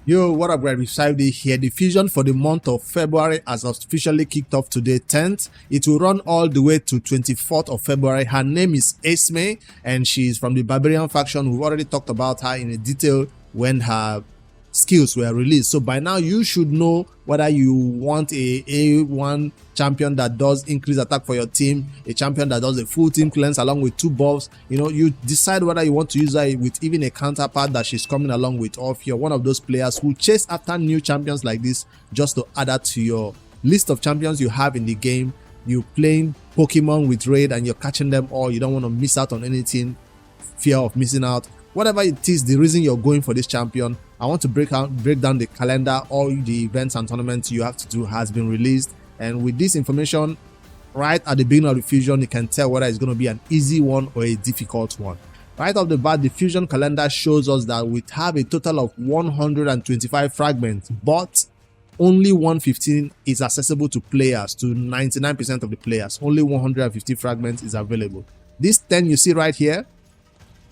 Yo, what up, guys? Precisely here. The fusion for the month of February has officially kicked off today, 10th. It will run all the way to 24th of February. Her name is Esme, and she's from the Barbarian faction. We've already talked about her in detail when her skills were released. So by now you should know whether you want a A1 champion that does increase attack for your team, a champion that does a full team cleanse along with 2 buffs. You decide whether you want to use her with even a counterpart that she's coming along with, or if you're one of those players who chase after new champions like this just to add that to your list of champions you have in the game. You playing Pokemon with raid and you're catching them all, you don't want to miss out on anything, fear of missing out. Whatever it is, the reason you're going for this champion, I want to break down the calendar. All the events and tournaments you have to do has been released, and with this information right at the beginning of the fusion, you can tell whether it's going to be an easy one or a difficult one. Right off the bat, the fusion calendar shows us that we have a total of 125 fragments, but only 115 is accessible to players, to 99% of the players. Only 150 fragments is available. This 10 you see right here,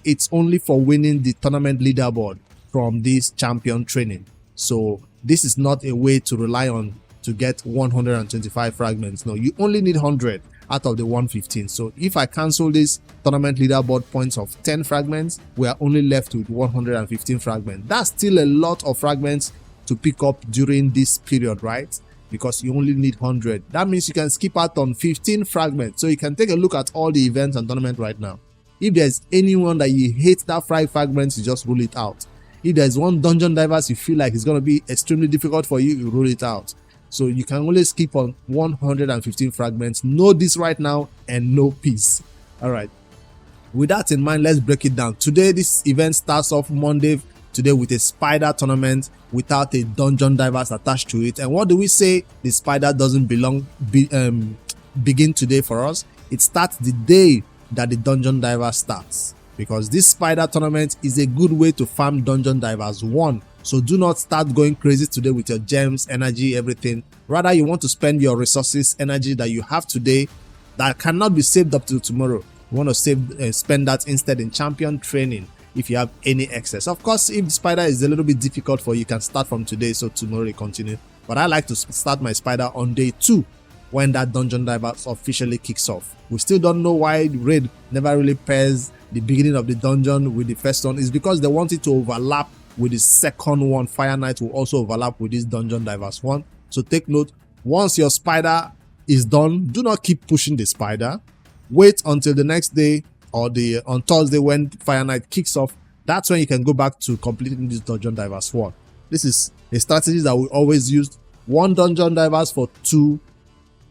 it's only for winning the tournament leaderboard from this champion training. So this is not a way to rely on to get 125 fragments. No, you only need 100 out of the 115. So if I cancel this tournament leaderboard points of 10 fragments, we are only left with 115 fragments. That's still a lot of fragments to pick up during this period, right? Because you only need 100. That means you can skip out on 15 fragments. So you can take a look at all the events and tournament right now. If there's anyone that you hate that 5 fragments, you just rule it out. If there's one dungeon divers you feel like it's going to be extremely difficult for you, you rule it out. So you can only skip on 115 fragments. Know this right now and know peace. All right. With that in mind, let's break it down. Today, this event starts off Monday today with a spider tournament without a dungeon divers attached to it. And what do we say? The spider doesn't begin today for us. It starts the day that the dungeon diver starts, because this spider tournament is a good way to farm dungeon divers 1. So do not start going crazy today with your gems, energy, everything. Rather, you want to spend your resources, energy that you have today that cannot be saved up to tomorrow. You want to spend that instead in champion training if you have any excess. Of course, if the spider is a little bit difficult for you, you can start from today so tomorrow you continue. But I like to start my spider on day 2 when that dungeon diver officially kicks off. We still don't know why raid never really pairs the beginning of the dungeon with the first one. It's because they want it to overlap with the second one. Fire Knight will also overlap with this dungeon divers one. So take note, once your spider is done, do not keep pushing the spider. Wait until the next day or on Thursday when Fire Knight kicks off. That's when you can go back to completing this dungeon divers one. This is a strategy that we always use. 1 dungeon divers for 2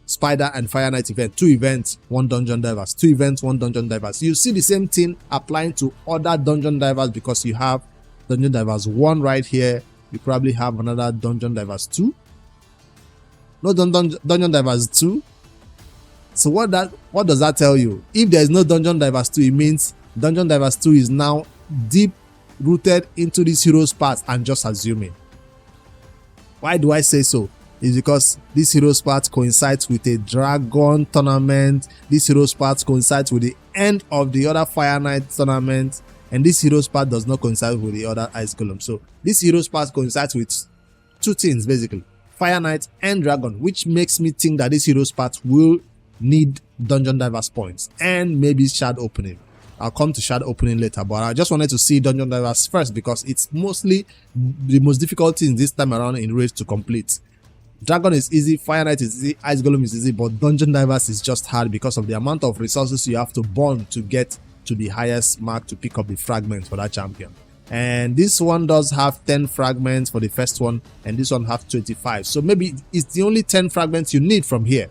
spider and Fire Knight event. 2 events, 1 dungeon divers. 2 events, 1 dungeon divers. You see the same thing applying to other dungeon divers, because you have dungeon divers 1 right here. You probably have another dungeon divers 2. No dungeon divers 2. So what does that tell you? If there is no dungeon divers 2, it means dungeon divers 2 is now deep rooted into this hero's path and just assuming. Why do I say so? Is because this hero's part coincides with a dragon tournament. This hero's part coincides with the end of the other Fire Knight tournament, and this hero's part does not coincide with the other Ice Golem. So this hero's part coincides with 2 things basically, Fire Knight and Dragon, which makes me think that this hero's part will need dungeon divers points and maybe shard opening. I'll come to shard opening later, but I just wanted to see dungeon divers first because it's mostly the most difficult thing this time around in raid to complete. Dragon is easy, Fire Knight is easy, Ice Golem is easy, but Dungeon Divers is just hard because of the amount of resources you have to burn to get to the highest mark to pick up the fragments for that champion. And this one does have 10 fragments for the first one, and this one have 25. So maybe it's the only 10 fragments you need from here.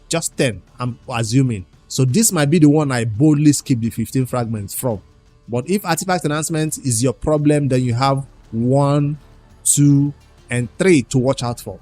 Just 10, I'm assuming. So this might be the one I boldly skip the 15 fragments from. But if artifact enhancement is your problem, then you have 1, 2, and 3 to watch out for.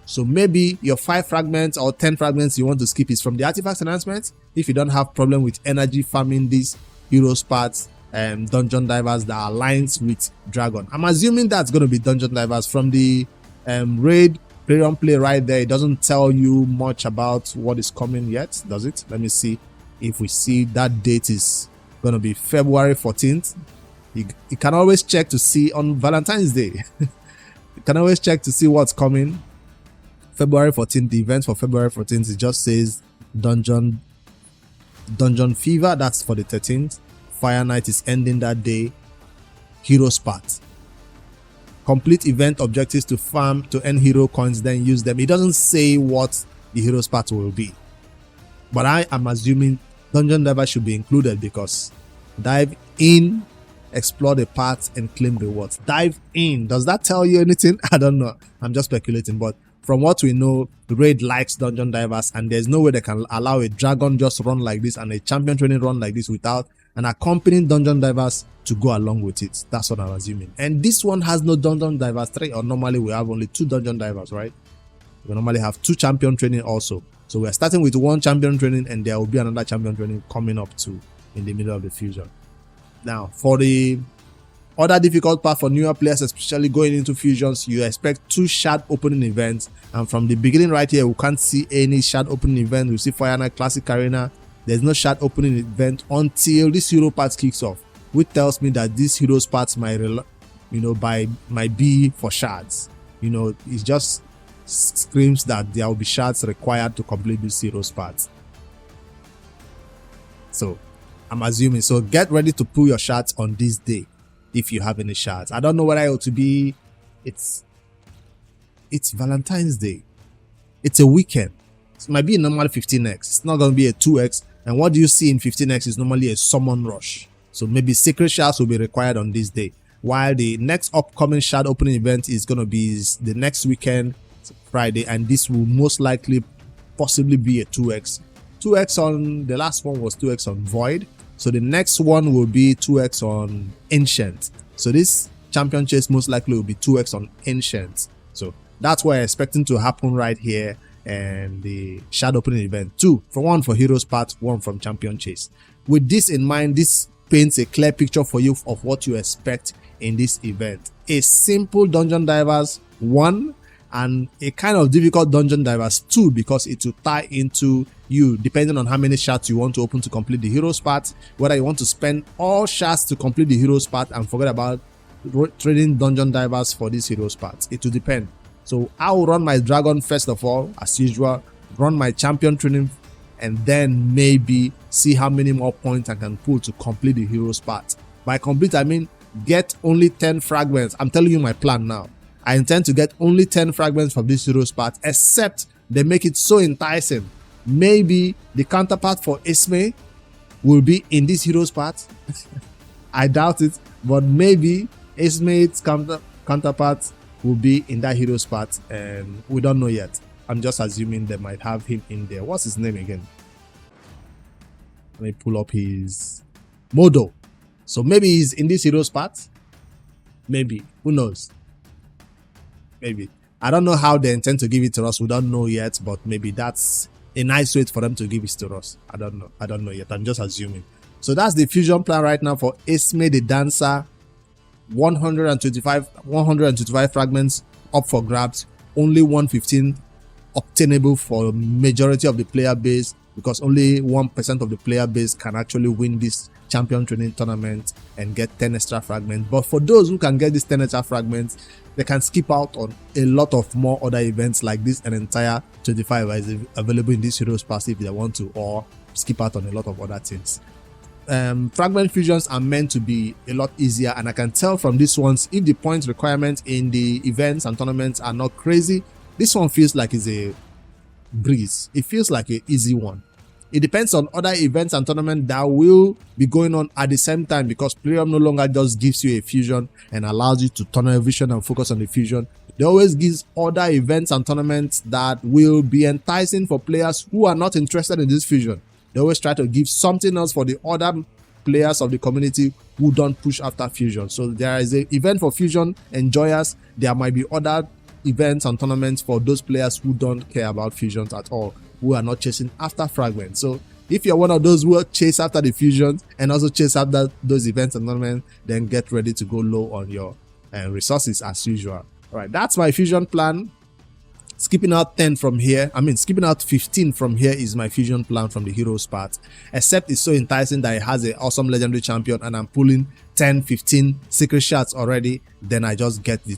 So maybe your 5 fragments or 10 fragments you want to skip is from the artifact enhancements. If you don't have problem with energy farming these heroes parts and dungeon divers that aligns with dragon, I'm assuming that's going to be dungeon divers from the raid play play right there. It doesn't tell you much about what is coming yet, does it? Let me see if we see that date is going to be February 14th. You can always check to see on Valentine's Day. You can always check to see what's coming. February 14th, the event for February 14th, it just says Dungeon Fever, that's for the 13th. Fire Night is ending that day. Hero Spat. Complete event objectives to farm to earn hero coins, then use them. It doesn't say what the hero spat will be, but I am assuming Dungeon Diver should be included, because dive in, explore the paths, and claim rewards. Dive in, does that tell you anything? I don't know, I'm just speculating, but from what we know, Raid likes Dungeon Divers, and there's no way they can allow a dragon just run like this and a champion training run like this without an accompanying Dungeon Divers to go along with it. That's what I'm assuming. And this one has no Dungeon Divers 3, or normally we have only 2 Dungeon Divers, right? We normally have 2 champion training also. So we're starting with 1 champion training, and there will be another champion training coming up too in the middle of the fusion. Now, for the other difficult part for newer players, especially going into fusions, you expect 2 shard opening events, and from the beginning right here, we can't see any shard opening event. We see Fire Night Classic Arena. There's no shard opening event until this hero part kicks off, which tells me that this hero parts might be for shards. It just screams that there will be shards required to complete this hero parts. So I'm assuming. So get ready to pull your shards on this day if you have any shards. I don't know whether it will to be. It's Valentine's Day. It's a weekend. It might be a normal 15x. It's not going to be a 2x. And what do you see in 15x is normally a summon rush. So maybe secret shards will be required on this day. While the next upcoming shard opening event is going to be the next weekend, Friday. And this will most likely possibly be a 2x. 2x on the last one was 2x on Void. So the next one will be 2x on Ancient. So this champion chase most likely will be 2x on Ancient. So that's what I'm expecting to happen right here. And the shard opening event 2 for 1 for Heroes Part, 1 from Champion Chase. With this in mind, this paints a clear picture for you of what you expect in this event. A simple Dungeon Divers 1 and a kind of difficult Dungeon Divers 2, because it will tie into you depending on how many shards you want to open to complete the Heroes Part, whether you want to spend all shards to complete the Heroes Part and forget about trading Dungeon Divers for these Heroes Parts. It will depend. So I will run my dragon first of all, as usual, run my champion training, and then maybe see how many more points I can pull to complete the hero's part. By complete, I mean get only 10 fragments. I'm telling you my plan now. I intend to get only 10 fragments from this hero's part, except they make it so enticing. Maybe the counterpart for Esme will be in this hero's part. I doubt it, but maybe Esme's counterpart will be in that hero's part, and we don't know yet. I'm just assuming they might have him in there. What's his name again? Let me pull up his Modo. So maybe he's in this hero's part. Maybe. Who knows? Maybe. I don't know how they intend to give it to us. We don't know yet, but maybe that's a nice way for them to give it to us. I don't know. I don't know yet. I'm just assuming. So that's the fusion plan right now for Esme the Dancer. 125 fragments up for grabs, only 115 obtainable for majority of the player base, because only 1% of the player base can actually win this champion training tournament and get 10 extra fragments. But for those who can get these 10 extra fragments, they can skip out on a lot of more other events like this. An entire 25 is available in this heroes pass if they want to, or skip out on a lot of other things. Fragment fusions are meant to be a lot easier, and I can tell from these ones, if the point requirements in the events and tournaments are not crazy, this one feels like it's a breeze. It feels like an easy one. It depends on other events and tournaments that will be going on at the same time, because Plarium no longer just gives you a fusion and allows you to tunnel vision and focus on the fusion. They always gives other events and tournaments that will be enticing for players who are not interested in this fusion. They always try to give something else for the other players of the community who don't push after fusion. So there is an event for fusion enjoyers. There might be other events and tournaments for those players who don't care about fusions at all, who are not chasing after fragments. So if you're one of those who chase after the fusions and also chase after those events and tournaments, then get ready to go low on your resources as usual. All right, that's my fusion plan. Skipping out 10 from here, skipping out 15 from here is my fusion plan from the heroes part. Except it's so enticing that it has an awesome legendary champion and I'm pulling 10, 15 secret shots already. Then I just get the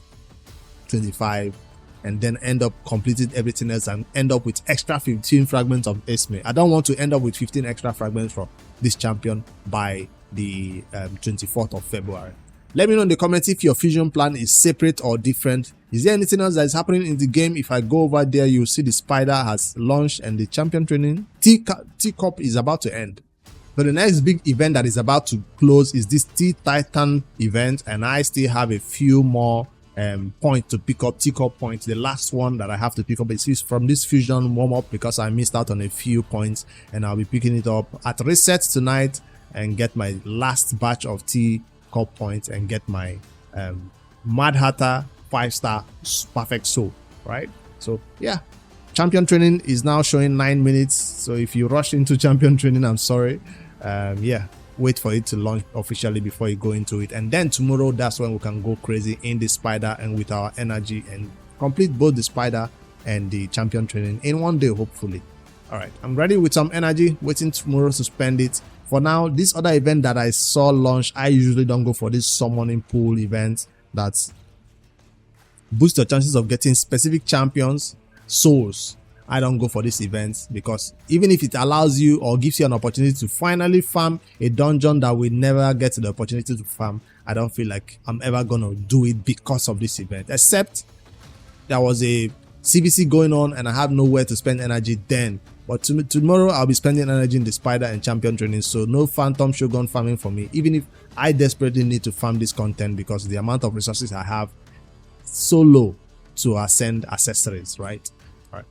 25 and then end up completing everything else and end up with extra 15 fragments of Esme. I don't want to end up with 15 extra fragments from this champion by the 24th of February. Let me know in the comments if your fusion plan is separate or different. Is there anything else that is happening in the game? If I go over there, you'll see the spider has launched and the champion training T-Cup is about to end. So the next big event that is about to close is this T-Titan event, and I still have a few more points to pick up, T-Cup points. The last one that I have to pick up is from this fusion warm-up because I missed out on a few points, and I'll be picking it up at reset tonight and get my last batch of T-Cup points and get my Mad Hatter 5-star perfect soul, right? So yeah, champion training is now showing 9 minutes. So if you rush into champion training, I'm sorry. Yeah, wait for it to launch officially before you go into it, and then tomorrow that's when we can go crazy in the spider and with our energy and complete both the spider and the champion training in one day, hopefully. All right, I'm ready with some energy, waiting tomorrow to spend it. For now, this other event that I saw launch, I usually don't go for this summoning pool event that's boost your chances of getting specific champions souls. I don't go for this event because even if it allows you or gives you an opportunity to finally farm a dungeon that we never get the opportunity to farm, I don't feel like I'm ever gonna do it because of this event, except there was a CVC going on and I have nowhere to spend energy then. But tomorrow I'll be spending energy in the spider and champion training, so no phantom shogun farming for me, even if I desperately need to farm this content because the amount of resources I have so low to ascend accessories, right? All right,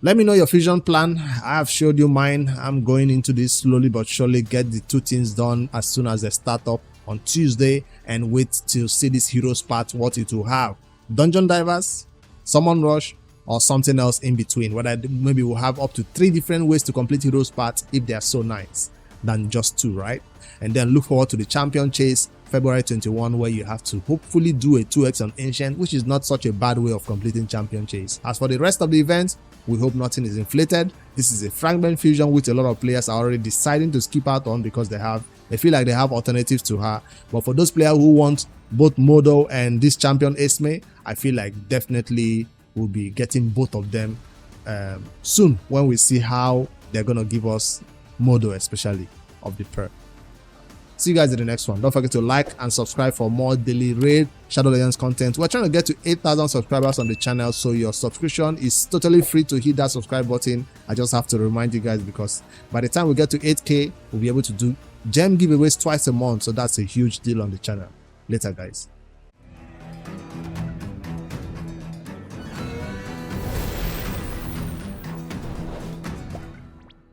let me know your fusion plan. I have showed you mine. I'm going into this slowly but surely, get the two things done as soon as they start up on Tuesday, and wait till see this heroes part, what it will have: dungeon divers, summon rush, or something else in between. Whether maybe we'll have up to 3 different ways to complete heroes part if they are so nice than just 2, right? And then look forward to the champion chase February 21, where you have to hopefully do a 2x on ancient, which is not such a bad way of completing champion chase. As for the rest of the events, we hope nothing is inflated. This is a fragment fusion which a lot of players are already deciding to skip out on because they feel like they have alternatives to her. But for those players who want both Modo and this champion Esme, I feel like definitely we'll be getting both of them soon when we see how they're gonna give us Modo, especially of the perk. See you guys in the next one. Don't forget to like and subscribe for more daily raid Shadow Legends content. We're trying to get to 8,000 subscribers on the channel, so your subscription is totally free to hit that subscribe button. I just have to remind you guys because by the time we get to 8K, we'll be able to do gem giveaways twice a month, so that's a huge deal on the channel. Later, guys.